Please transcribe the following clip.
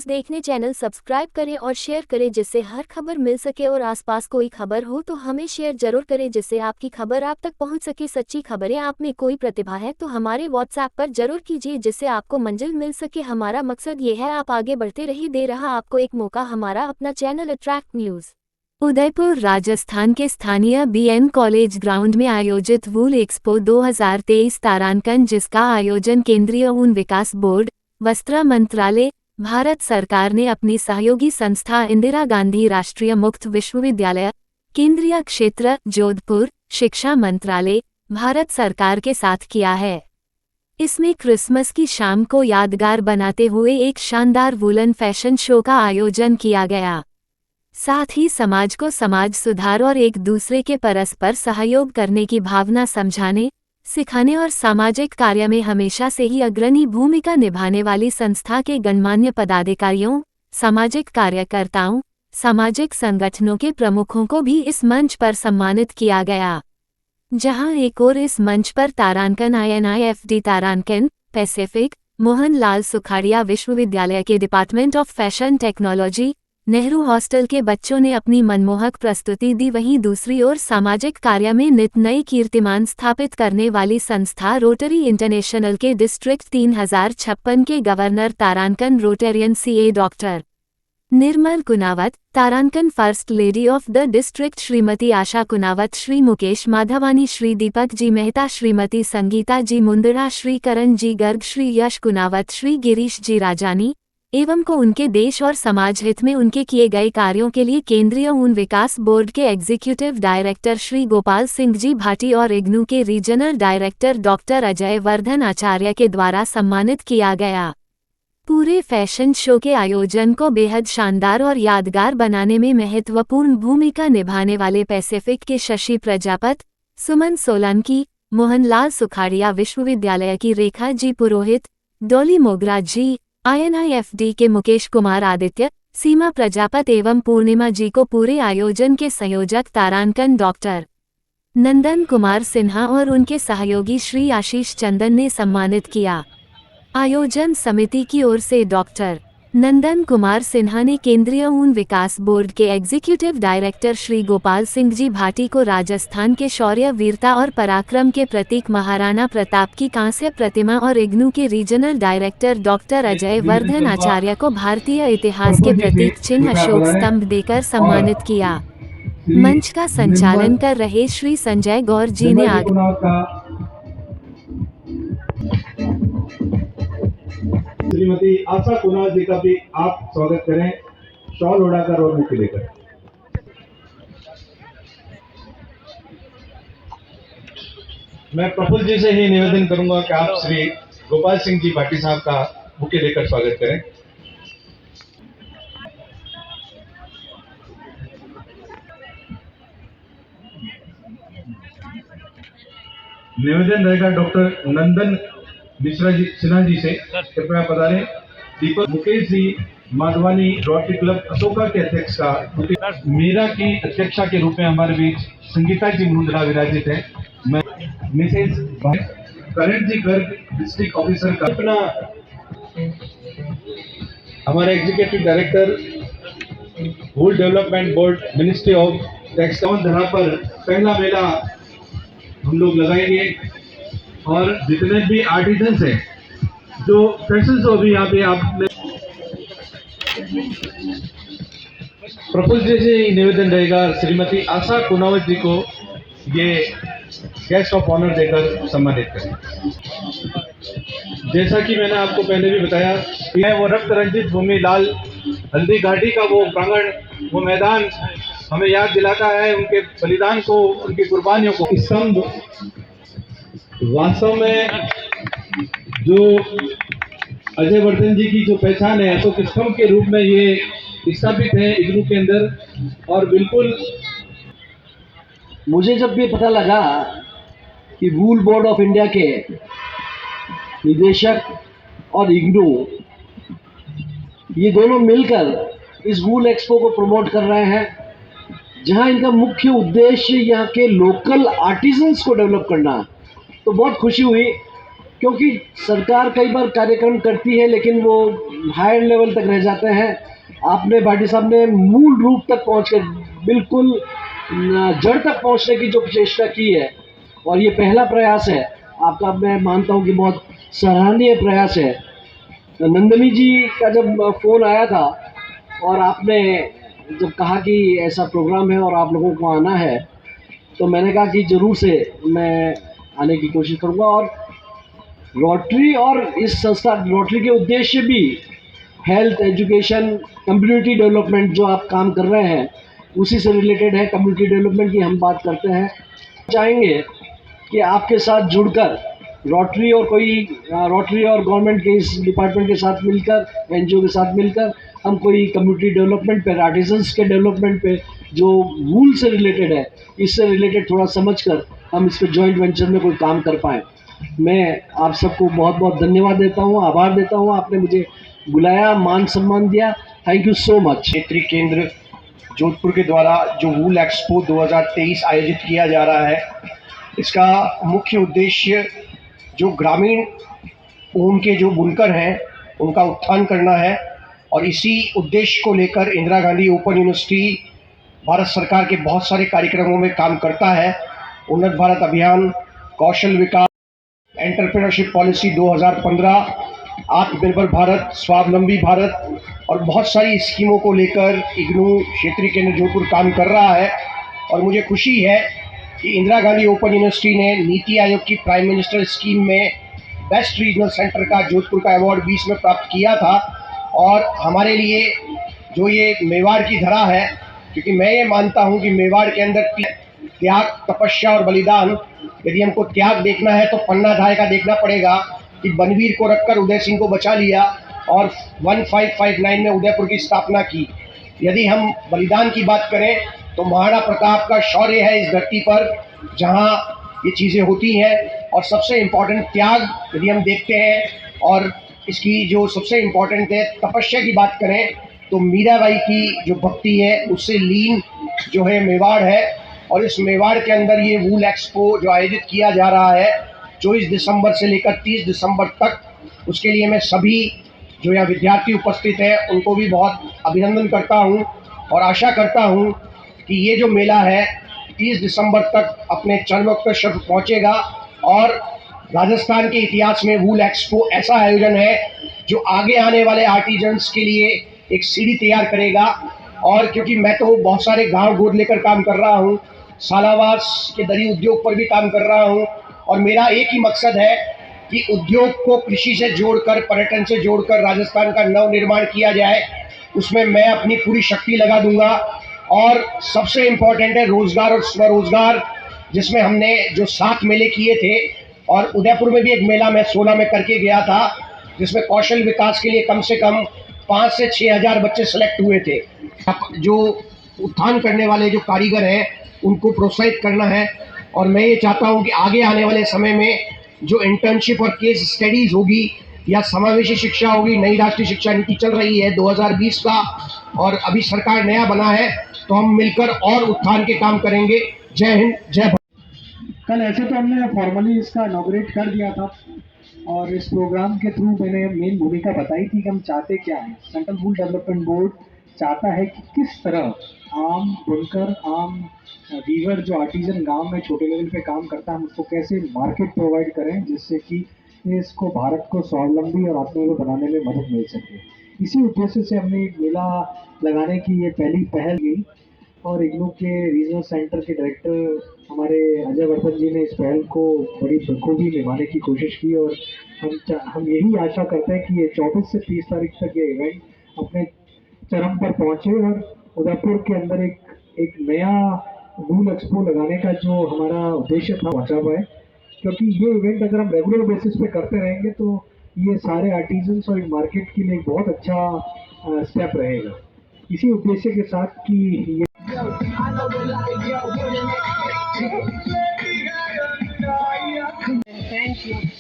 देखने channel subscribe करें और शेयर करें जिससे हर खबर मिल सके और आसपास कोई खबर हो तो हमें शेयर जरूर करें जिससे आपकी खबर आप तक पहुंच सके। सच्ची खबरें आप में कोई प्रतिभा है तो हमारे व्हाट्सएप पर जरूर कीजिए जिससे आपको मंजिल मिल सके। हमारा मकसद ये है आप आगे बढ़ते रहिए। दे रहा आपको एक मौका हमारा अपना channel attract news. Udaipur Rajasthan के स्थानीय बीएन कॉलेज ग्राउंड में आयोजित वूल एक्सपो 2023 तारांकन, जिसका आयोजन केंद्रीय ऊन विकास बोर्ड, वस्त्र मंत्रालय, भारत सरकार ने अपनी सहयोगी संस्था इंदिरा गांधी राष्ट्रीय मुक्त विश्वविद्यालय, केंद्रीय क्षेत्र जोधपुर, शिक्षा मंत्रालय, भारत सरकार के साथ किया है। इसमें क्रिसमस की शाम को यादगार बनाते हुए एक शानदार वूलन फैशन शो का आयोजन किया गया। साथ ही समाज को समाज सुधार और एक दूसरे के परस्पर सहयोग करने की भावना समझाने, सिखाने और सामाजिक कार्य में हमेशा से ही अग्रणी भूमिका निभाने वाली संस्था के गणमान्य पदाधिकारियों, सामाजिक कार्यकर्ताओं, सामाजिक संगठनों के प्रमुखों को भी इस मंच पर सम्मानित किया गया। जहां एक और इस मंच पर तारांकन INIFD तारांकन पैसिफिक मोहन लाल सुखाड़िया विश्वविद्यालय के department of fashion technology Nehru hostel के बच्चों ने अपनी मनमोहक प्रस्तुति दी। वहीं दूसरी ओर सामाजिक कार्य में नित नए कीर्तिमान स्थापित करने वाली संस्था रोटरी इंटरनेशनल के डिस्ट्रिक्ट 3056 के गवर्नर तारांकन Rotarian CA doctor Nirmal Kunawat, तारांकन first lady of the district Shrimati Asha Kunawat, Shri Mukesh Madhwani, Shri Deepak ji Mehta, Shrimati Sangeeta ji Mundra, Shri Karan ji Garg, Shri Yash Kunawat, Shri Girish ji Rajani एवं को उनके देश और समाज हित में उनके किए गए कार्यों के लिए केंद्रीय ऊन विकास बोर्ड के एग्जीक्यूटिव डायरेक्टर श्री गोपाल सिंह जी भाटी और इग्नू के regional director doctor Ajay Vardhan Acharya के द्वारा सम्मानित किया गया। पूरे फैशन शो के आयोजन को बेहद शानदार और यादगार बनाने में महत्वपूर्ण भूमिका निभाने वाले पैसिफिक के शशि प्रजापत, सुमन सोलंकी, मोहनलाल सुखाड़िया विश्वविद्यालय की रेखा जी पुरोहित, डॉली मोगरा जी, INIFD के मुकेश कुमार आदित्य, सीमा प्रजापत एवं पूर्णिमा जी को पूरे आयोजन के संयोजक तारांकन डॉक्टर नंदन कुमार सिन्हा और उनके सहयोगी श्री आशीष चंदन ने सम्मानित किया। आयोजन समिति की ओर से डॉक्टर नंदन कुमार सिन्हा ने केंद्रीय ऊन विकास बोर्ड के एग्जीक्यूटिव डायरेक्टर श्री गोपाल सिंह जी भाटी को राजस्थान के शौर्य, वीरता और पराक्रम के प्रतीक महाराणा प्रताप की कांस्य प्रतिमा और इग्नू के regional director doctor Ajay Vardhan Acharya को भारतीय इतिहास के प्रतीक चिन्ह अशोक स्तंभ देकर सम्मानित किया। मंच का संचालन कर रहे श्री संजय गौर जी ने श्रीमती आशा कुनाल जी का भी आप स्वागत करें, शॉल उड़ाकर और मुक्ति लेकर। मैं प्रफुल्ल जी से ही निवेदन करूंगा कि आप श्री गोपाल सिंह जी भाटी साहब का मुक्ति लेकर स्वागत करें। निवेदन रहेगा डॉक्टर नंदन मिश्रा जी सिन्हा जी से, कृपया पधारें। दीपक मुकेश जी माधवानी, रोटरी क्लब अशोका के अध्यक्ष का मीरा की अध्यक्षा के रूप में हमारे बीच संगीता जी मुंदड़ा विराजित है। मैं मिसेज करण जी गर्ग, डिस्ट्रिक्ट ऑफिसर का अपना हमारे executive director wool development board, ministry of textile धरा पर पहला मेला हम लोग लगाएंगे और जितने भी आर्टिजन्स हैं जो फैशन शो भी यहाँ पे आपने प्रफुल्ल जी से निवेदन रहेगा श्रीमती आशा कुनावत जी को ये गेस्ट ऑफ ऑनर देकर सम्मानित करें। जैसा कि मैंने आपको पहले भी बताया कि वो रक्त रंजित भूमि लाल हल्दी घाटी का वो प्रांगण, वो मैदान हमें याद दिलाता है उनके बलिदान को, उनकी कुर्बानियों को। स्तंभ वास्तव में जो अजय वर्धन जी की जो पहचान है अशोक स्तंभ के रूप में ये स्थापित है इग्नू के अंदर। और बिल्कुल मुझे जब भी पता लगा कि वूल बोर्ड ऑफ इंडिया के निदेशक और इग्नू ये दोनों मिलकर इस वूल एक्सपो को प्रमोट कर रहे हैं, जहां इनका मुख्य उद्देश्य यहाँ के लोकल आर्टिजन्स को डेवलप करना, तो बहुत खुशी हुई। क्योंकि सरकार कई बार कार्यक्रम करती है लेकिन वो हायर लेवल तक रह जाते हैं। आपने भाटी साहब ने मूल रूप तक पहुँच कर बिल्कुल जड़ तक पहुँचने की जो चेष्टा की है, और ये पहला प्रयास है आपका, मैं मानता हूँ कि बहुत सराहनीय प्रयास है। नंदनी जी का जब फ़ोन आया था और आपने जब कहा कि ऐसा प्रोग्राम है और आप लोगों को आना है, तो मैंने कहा कि ज़रूर से मैं आने की कोशिश करूँगा। और रोटरी और इस संस्था रोटरी के उद्देश्य भी हेल्थ, एजुकेशन, कम्युनिटी डेवलपमेंट जो आप काम कर रहे हैं उसी से रिलेटेड है। कम्युनिटी डेवलपमेंट की हम बात करते हैं। चाहेंगे कि आपके साथ जुड़कर रोटरी और गवर्नमेंट के इस डिपार्टमेंट के साथ मिलकर, एनजीओ के साथ मिलकर हम कोई कम्युनिटी डेवलपमेंट पे, आर्टिजन्स के डेवलपमेंट पे जो वूल से रिलेटेड है, इससे रिलेटेड थोड़ा समझकर हम इस पर जॉइंट वेंचर में कोई काम कर पाएँ। मैं आप सबको बहुत बहुत धन्यवाद देता हूँ, आभार देता हूँ, आपने मुझे बुलाया, मान सम्मान दिया। Thank you so much. क्षेत्रीय केंद्र जोधपुर के द्वारा जो वूल एक्सपो 2023 आयोजित किया जा रहा है, इसका मुख्य उद्देश्य जो ग्रामीण ऊन के जो बुनकर हैं उनका उत्थान करना है। और इसी उद्देश्य को लेकर इंदिरा गांधी ओपन यूनिवर्सिटी भारत सरकार के बहुत सारे कार्यक्रमों में काम करता है। उन्नत भारत अभियान, कौशल विकास, एंटरप्रेन्योरशिप पॉलिसी 2015, आत्मनिर्भर भारत, स्वावलंबी भारत और बहुत सारी स्कीमों को लेकर इग्नू क्षेत्रीय केंद्र जोधपुर काम कर रहा है। और मुझे खुशी है कि इंदिरा गांधी ओपन यूनिवर्सिटी ने नीति आयोग की प्राइम मिनिस्टर स्कीम में बेस्ट रीजनल सेंटर का जोधपुर का अवार्ड 20 में प्राप्त किया था। और हमारे लिए जो ये मेवाड़ की धरा है, क्योंकि मैं ये मानता हूँ कि मेवाड़ के अंदर त्याग, तपस्या और बलिदान, यदि हमको त्याग देखना है तो पन्ना ढाई का देखना पड़ेगा कि बनवीर को रखकर उदय सिंह को बचा लिया और 1559 में उदयपुर की स्थापना की। यदि हम बलिदान की बात करें तो महाराणा प्रताप का शौर्य है इस धरती पर जहाँ ये चीज़ें होती हैं। और सबसे इम्पॉर्टेंट त्याग यदि हम देखते हैं, और इसकी जो सबसे इम्पॉर्टेंट है तपस्या की बात करें तो मीराबाई की जो भक्ति है उससे लीन जो है मेवाड़ है। और इस मेवाड़ के अंदर ये वूल एक्सपो जो आयोजित किया जा रहा है 24 दिसंबर से लेकर 30 दिसंबर तक, उसके लिए मैं सभी जो यहाँ विद्यार्थी उपस्थित हैं उनको भी बहुत अभिनंदन करता हूँ और आशा करता हूँ कि ये जो मेला है 30 दिसंबर तक अपने चरमोत्कर्ष पर पहुँचेगा। और राजस्थान के इतिहास में वूल एक्सपो ऐसा आयोजन है जो आगे आने वाले आर्टिजन्स के लिए एक सीढ़ी तैयार करेगा। और क्योंकि मैं तो बहुत सारे गांव गोद लेकर काम कर रहा हूं, सालावास के दरी उद्योग पर भी काम कर रहा हूं, और मेरा एक ही मकसद है कि उद्योग को कृषि से जोड़कर, पर्यटन से जोड़कर राजस्थान का नव निर्माण किया जाए। उसमें मैं अपनी पूरी शक्ति लगा दूंगा। और सबसे इम्पोर्टेंट है रोजगार और स्वरोजगार, जिसमें हमने जो 7 मेले किए थे, और उदयपुर में भी एक मेला मैं 16 में करके गया था, जिसमें कौशल विकास के लिए कम से कम 5 से 6 हज़ार बच्चे सेलेक्ट हुए थे। जो उत्थान करने वाले जो कारीगर हैं उनको प्रोत्साहित करना है। और मैं ये चाहता हूँ कि आगे आने वाले समय में जो इंटर्नशिप और केस स्टडीज़ होगी या समावेशी शिक्षा होगी, नई राष्ट्रीय शिक्षा नीति चल रही है 2020 का, और अभी सरकार नया बना है, तो हम मिलकर और उत्थान के काम करेंगे। जय हिंद, जय भारत। कल ऐसे तो हमने फॉर्मली इसका इनॉग्रेट कर दिया था और इस प्रोग्राम के थ्रू मैंने मेन भूमिका बताई थी कि हम चाहते क्या हैं। सेंट्रल वूल डेवलपमेंट बोर्ड चाहता है कि किस तरह आम बुनकर, आम वीवर जो आर्टिजन गांव में छोटे लेवल पे काम करता है, हम उसको कैसे मार्केट प्रोवाइड करें जिससे कि इसको भारत को स्वावलंबी और आत्मनिर्भर बनाने में मदद मिल सके। इसी उद्देश्य से हमने एक मेला लगाने की ये पहली पहल की और इग्नू के रीजनल सेंटर के डायरेक्टर हमारे अजय वर्धन जी ने इस पहल को बड़ी बखूबी निभाने की कोशिश की। और हम यही आशा करते हैं कि ये 24 से 30 तारीख तक ये इवेंट अपने चरम पर पहुंचे और उदयपुर के अंदर एक नया वूल एक्सपो लगाने का जो हमारा उद्देश्य था पहुंचा पाए। क्योंकि ये इवेंट अगर हम रेगुलर बेसिस पे करते रहेंगे तो ये सारे आर्टिजन्स और मार्केट के लिए एक बहुत अच्छा स्टेप रहेगा। इसी उद्देश्य के साथ कि ये Thank you.